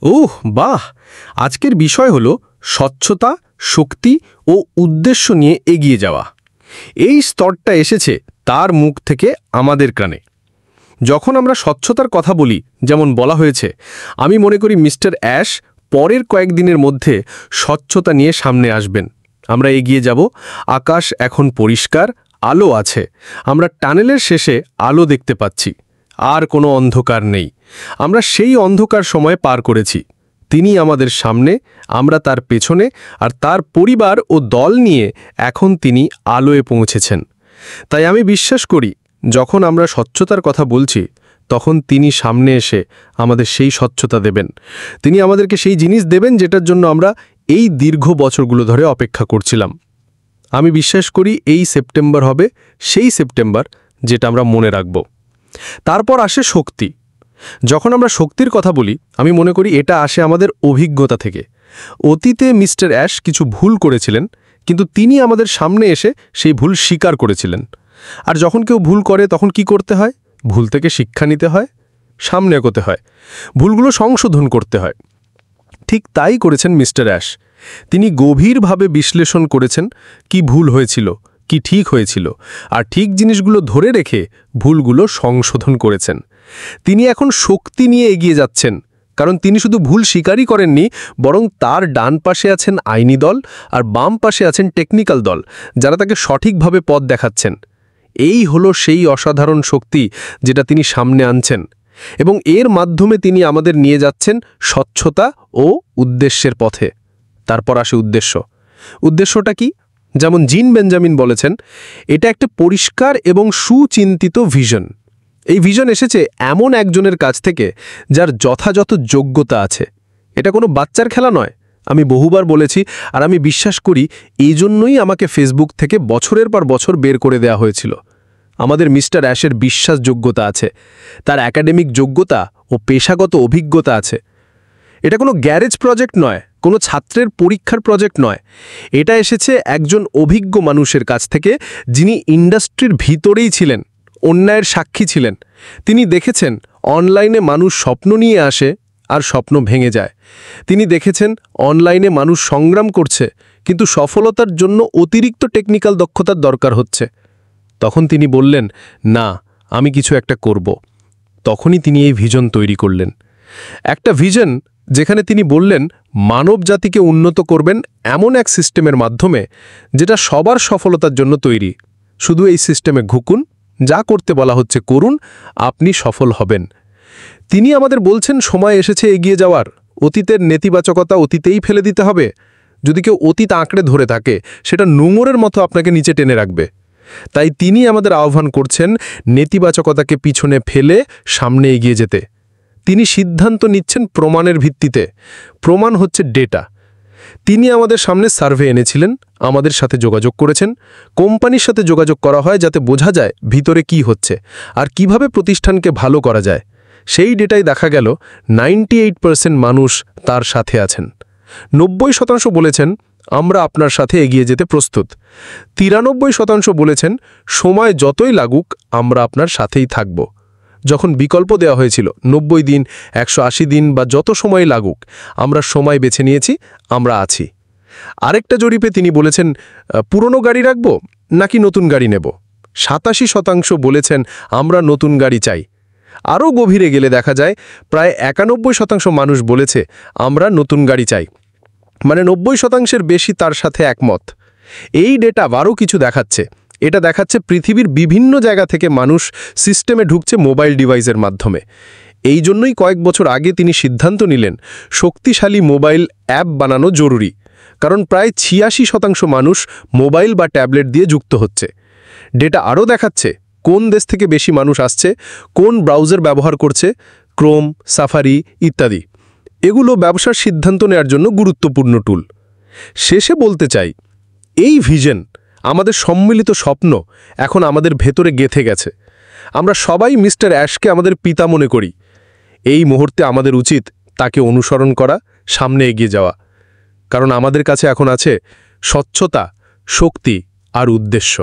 ওহ বাহ! আজকের বিষয় হলো স্বচ্ছতা, শক্তি ও উদ্দেশ্য নিয়ে এগিয়ে যাওয়া। এই স্তরটা এসেছে তার মুখ থেকে আমাদের কানে। যখন আমরা স্বচ্ছতার কথা বলি, যেমন বলা হয়েছে, আমি মনে করি মিস্টার অ্যাশ পরের কয়েকদিনের মধ্যে স্বচ্ছতা নিয়ে সামনে আসবেন। আমরা এগিয়ে যাব, আকাশ এখন পরিষ্কার, আলো আছে, আমরা টানেলের শেষে আলো দেখতে পাচ্ছি, আর কোনো অন্ধকার নেই। আমরা সেই অন্ধকার সময় পার করেছি। তিনি আমাদের সামনে, আমরা তার পেছনে, আর তার পরিবার ও দল নিয়ে এখন তিনি আলোয় পৌঁছেছেন। তাই আমি বিশ্বাস করি, যখন আমরা স্বচ্ছতার কথা বলছি, তখন তিনি সামনে এসে আমাদের সেই স্বচ্ছতা দেবেন। তিনি আমাদেরকে সেই জিনিস দেবেন যেটার জন্য আমরা এই দীর্ঘ বছরগুলো ধরে অপেক্ষা করছিলাম। আমি বিশ্বাস করি এই সেপ্টেম্বর হবে সেই সেপ্টেম্বর যেটা আমরা মনে রাখব। তারপর আসে শক্তি। যখন আমরা শক্তির কথা বলি, আমি মনে করি এটা আসে আমাদের অভিজ্ঞতা থেকে। অতীতে মিস্টার অ্যাশ কিছু ভুল করেছিলেন, কিন্তু তিনি আমাদের সামনে এসে সেই ভুল স্বীকার করেছিলেন। আর যখন কেউ ভুল করে তখন কি করতে হয়? ভুল থেকে শিক্ষা নিতে হয়, সামনে এগোতে হয়, ভুলগুলো সংশোধন করতে হয়। ঠিক তাই করেছেন মিস্টার অ্যাশ। তিনি গভীরভাবে বিশ্লেষণ করেছেন কি ভুল হয়েছিল, কি ঠিক হয়েছিল, আর ঠিক জিনিসগুলো ধরে রেখে ভুলগুলো সংশোধন করেছেন। তিনি এখন শক্তি নিয়ে এগিয়ে যাচ্ছেন, কারণ তিনি শুধু ভুল স্বীকারই করেননি, বরং তার ডান পাশে আছেন আইনি দল আর বাম পাশে আছেন টেকনিক্যাল দল, যারা তাকে সঠিকভাবে পথ দেখাচ্ছেন। এই হলো সেই অসাধারণ শক্তি যেটা তিনি সামনে আনছেন, এবং এর মাধ্যমে তিনি আমাদের নিয়ে যাচ্ছেন স্বচ্ছতা ও উদ্দেশ্যের পথে। তারপর আসে উদ্দেশ্য। উদ্দেশ্যটা কি? যেমন জিন বেঞ্জামিন বলেছেন, এটা একটা পরিষ্কার এবং সুচিন্তিত ভিশন। এই ভিশন এসেছে এমন একজনের কাছ থেকে যার যথাযথ যোগ্যতা আছে। এটা কোনো বাচ্চার খেলা নয়। আমি বহুবার বলেছি, আর আমি বিশ্বাস করি এই জন্যই আমাকে ফেসবুক থেকে বছরের পর বছর বের করে দেওয়া হয়েছিল। আমাদের মিস্টার অ্যাশের বিশ্বাসযোগ্যতা আছে, তার একাডেমিক যোগ্যতা ও পেশাগত অভিজ্ঞতা আছে। এটা কোনো গ্যারেজ প্রজেক্ট নয়, কোনো ছাত্রের পরীক্ষার প্রজেক্ট নয়। এটা এসেছে একজন অভিজ্ঞ মানুষের কাছ থেকে, যিনি ইন্ডাস্ট্রির ভিতরেই ছিলেন, অন্যায়ের সাক্ষী ছিলেন। তিনি দেখেছেন অনলাইনে মানুষ স্বপ্ন নিয়ে আসে আর স্বপ্ন ভেঙে যায়। তিনি দেখেছেন অনলাইনে মানুষ সংগ্রাম করছে, কিন্তু সফলতার জন্য অতিরিক্ত টেকনিক্যাল দক্ষতার দরকার হচ্ছে। তখন তিনি বললেন, না, আমি কিছু একটা করব। তখনই তিনি এই ভিশন তৈরি করলেন। একটা ভিশন যেখানে তিনি বললেন, মানব জাতিকে উন্নত করবেন এমন এক সিস্টেমের মাধ্যমে যেটা সবার সফলতার জন্য তৈরি। শুধু এই সিস্টেমে ঘুকুন, যা করতে বলা হচ্ছে করুন, আপনি সফল হবেন। তিনি আমাদের বলছেন, সময় এসেছে এগিয়ে যাওয়ার। অতীতের নেতিবাচকতা অতীতেই ফেলে দিতে হবে। যদি কেউ অতীত আঁকড়ে ধরে থাকে, সেটা নোঙরের মতো আপনাকে নিচে টেনে রাখবে। তাই তিনি আমাদের আহ্বান করছেন নেতিবাচকতাকে পিছনে ফেলে সামনে এগিয়ে যেতে। তিনি সিদ্ধান্ত নিচ্ছেন প্রমাণের ভিত্তিতে। প্রমাণ হচ্ছে ডেটা। তিনি আমাদের সামনে সার্ভে এনেছিলেন, আমাদের সাথে যোগাযোগ করেছেন। কোম্পানির সাথে যোগাযোগ করা হয় যাতে বোঝা যায় ভিতরে কি হচ্ছে আর কিভাবে প্রতিষ্ঠানকে ভালো করা যায়। সেই ডেটায় দেখা গেল 98% মানুষ তার সাথে আছেন। 90% বলেছেন, আমরা আপনার সাথে এগিয়ে যেতে প্রস্তুত। 93% বলেছেন, সময় যতই লাগুক আমরা আপনার সাথেই থাকব। যখন বিকল্প দেওয়া হয়েছিল 90 দিন, 180 দিন বা যত সময় লাগুক, আমরা সময় বেছে নিয়েছি, আমরা আছি। আরেকটা জরিপে তিনি বলেছেন, পুরনো গাড়ি রাখব নাকি নতুন গাড়ি নেব। 87% বলেছেন, আমরা নতুন গাড়ি চাই। আরও গভীরে গেলে দেখা যায় প্রায় 91% মানুষ বলেছে, আমরা নতুন গাড়ি চাই। মানে 90%-এর বেশি তার সাথে একমত। এই ডেটা আরও কিছু দেখাচ্ছে। এটা দেখাচ্ছে পৃথিবীর বিভিন্ন জায়গা থেকে মানুষ সিস্টেমে ঢুকছে মোবাইল ডিভাইসের মাধ্যমে। এই জন্যই কয়েক বছর আগে তিনি সিদ্ধান্ত নিলেন শক্তিশালী মোবাইল অ্যাপ বানানো জরুরি, কারণ প্রায় 86% মানুষ মোবাইল বা ট্যাবলেট দিয়ে যুক্ত হচ্ছে। ডেটা আরও দেখাচ্ছে কোন দেশ থেকে বেশি মানুষ আসছে, কোন ব্রাউজার ব্যবহার করছে, ক্রোম, সাফারি ইত্যাদি। এগুলো ব্যবসার সিদ্ধান্ত নেওয়ার জন্য গুরুত্বপূর্ণ টুল। শেষে বলতে চাই, এই ভিশন, আমাদের সম্মিলিত স্বপ্ন এখন আমাদের ভেতরে গেঁথে গেছে। আমরা সবাই মিস্টার অ্যাশকে আমাদের পিতা মনে করি। এই মুহূর্তে আমাদের উচিত তাকে অনুসরণ করা, সামনে এগিয়ে যাওয়া, কারণ আমাদের কাছে এখন আছে স্বচ্ছতা, শক্তি আর উদ্দেশ্য।